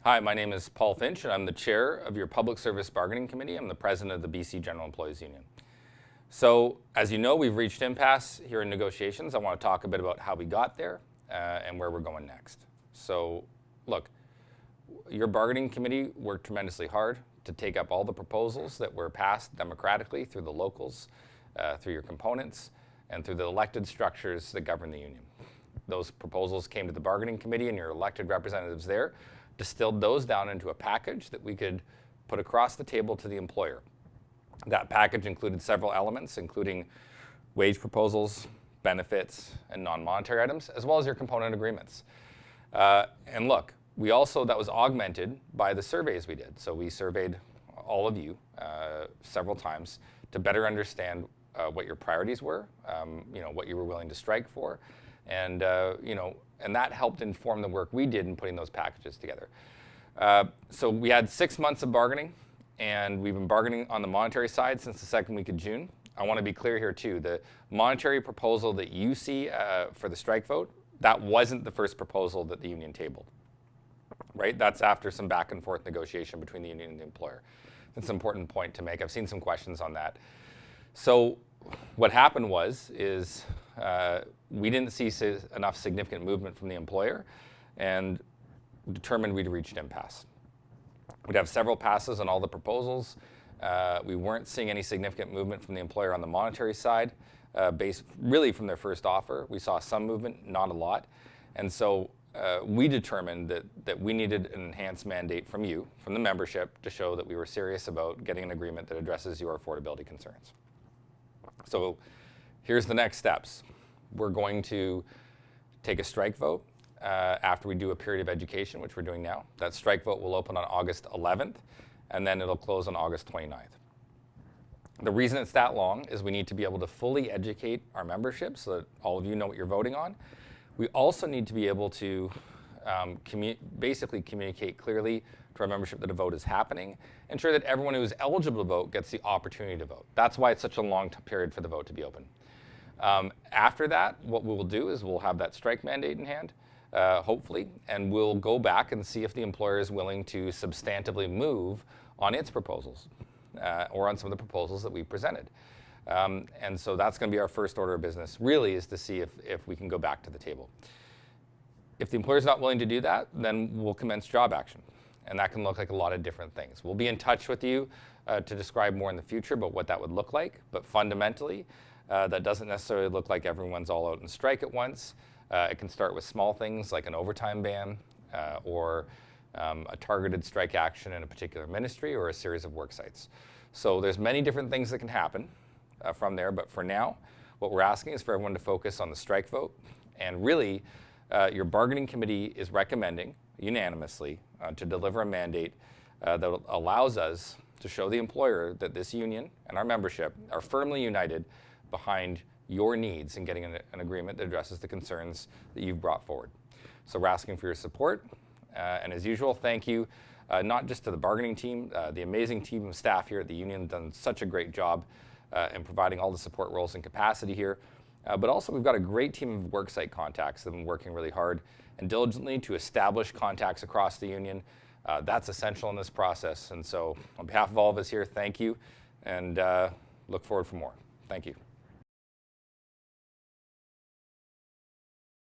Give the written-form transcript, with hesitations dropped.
Hi, my name is Paul Finch, and I'm the chair of your Public Service Bargaining Committee. I'm the president of the BC General Employees Union. So, as you know, we've reached impasse here in negotiations. I want to talk a bit about how we got there and where we're going next. So, look, your bargaining committee worked tremendously hard to take up all the proposals that were passed democratically through the locals, through your components, and through the elected structures that govern the union. Those proposals came to the bargaining committee, and your elected representatives there distilled those down into a package that we could put across the table to the employer. That package included several elements, including wage proposals, benefits, and non-monetary items, as well as your component agreements. And look, that was augmented by the surveys we did. So we surveyed all of you several times to better understand what your priorities were, what you were willing to strike for, and and that helped inform the work we did in putting those packages together. So we had 6 months of bargaining, and we've been bargaining on the monetary side since the second week of June. I want to be clear here too, the monetary proposal that you see for the strike vote, that wasn't the first proposal that the union tabled, right? That's after some back and forth negotiation between the union and the employer. That's an important point to make. I've seen some questions on that. So what happened is we didn't see enough significant movement from the employer and determined we'd reached impasse. We'd have several passes on all the proposals. We weren't seeing any significant movement from the employer on the monetary side, based really from their first offer. We saw some movement, not a lot. And so we determined that we needed an enhanced mandate from you, from the membership, to show that we were serious about getting an agreement that addresses your affordability concerns. So here's the next steps. We're going to take a strike vote after we do a period of education, which we're doing now. That strike vote will open on August 11th, and then it'll close on August 29th. The reason it's that long is we need to be able to fully educate our membership so that all of you know what you're voting on. We also need to be able to basically communicate clearly to our membership that a vote is happening, ensure that everyone who is eligible to vote gets the opportunity to vote. That's why it's such a long period for the vote to be open. After that, what we will do is we'll have that strike mandate in hand, hopefully, and we'll go back and see if the employer is willing to substantively move on its proposals or on some of the proposals that we presented. And so that's going to be our first order of business, really, is to see if we can go back to the table. If the employer is not willing to do that, then we'll commence job action. And that can look like a lot of different things. We'll be in touch with you to describe more in the future about what that would look like. But fundamentally, that doesn't necessarily look like everyone's all out and strike at once. It can start with small things like an overtime ban or a targeted strike action in a particular ministry or a series of work sites. So there's many different things that can happen from there. But for now, what we're asking is for everyone to focus on the strike vote. And really, your bargaining committee is recommending unanimously to deliver a mandate that allows us to show the employer that this union and our membership are firmly united behind your needs in getting an agreement that addresses the concerns that you've brought forward. So we're asking for your support. And as usual, thank you not just to the bargaining team, the amazing team of staff here at the union have done such a great job in providing all the support roles and capacity here. But also we've got a great team of worksite contacts that have been working really hard and diligently to establish contacts across the union. That's essential in this process. And so on behalf of all of us here, thank you, and look forward for more. Thank you.